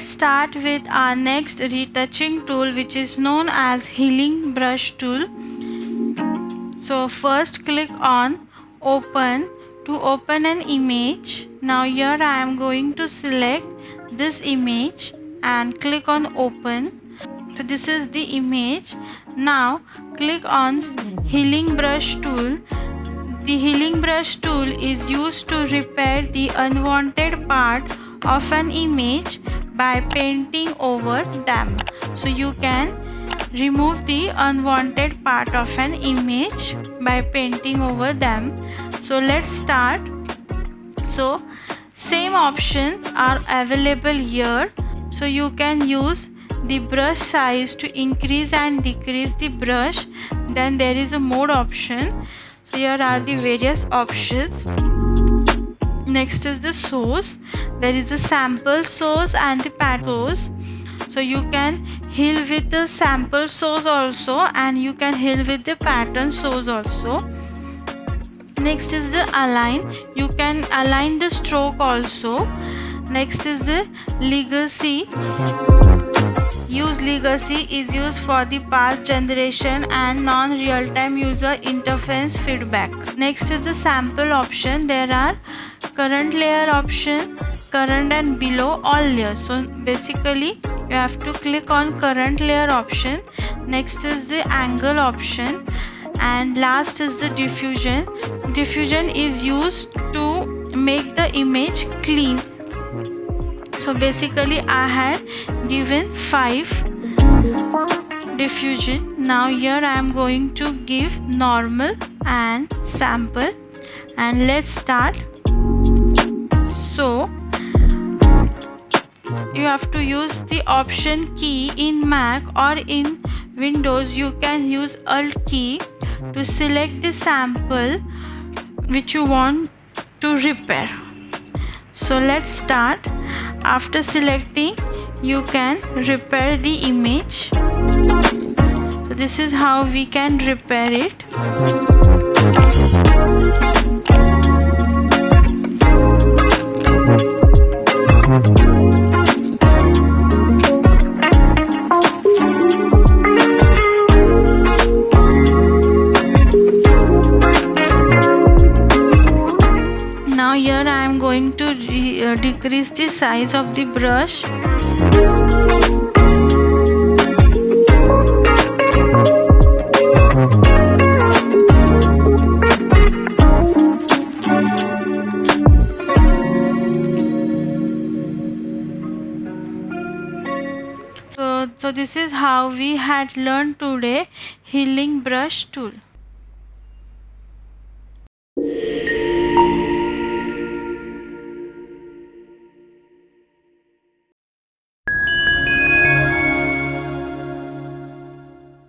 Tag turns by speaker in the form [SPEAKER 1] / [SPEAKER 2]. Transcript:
[SPEAKER 1] let's start with our next retouching tool, which is known as healing brush tool. So first click on open to open an image. Now here I am going to select this image and click on open. So this is the image. Now click on healing brush tool. The healing brush tool is used to repair the unwanted part of an image by painting over them. So you can remove the unwanted part of an image by painting over them. So let's start. So same options are available here. So you can use the brush size to increase and decrease the brush. Then there is a mode option. So here are the various options. Next is the source. There is a sample source and the pattern source. So you can heal with the sample source also, and you can heal with the pattern source also. Next is the align. You can align the stroke also. Next is the legacy. Use legacy is used for the past generation and non-real-time user interface feedback. Next is the sample option. There are current layer option, current and below all layers. So basically you have to click on current layer option. Next is the angle option, and last is the diffusion. Diffusion is used to make the image clean. So basically I had given 5 diffusion. Now here I am going to give normal and sample, and let's start. So you have to use the option key in Mac, or in Windows you can use Alt key to select the sample which you want to repair. So let's start. After selecting, you can repair the image. So this is how we can repair it. Now here I am going to decrease the size of the brush. So this is how we had learned today healing brush tool.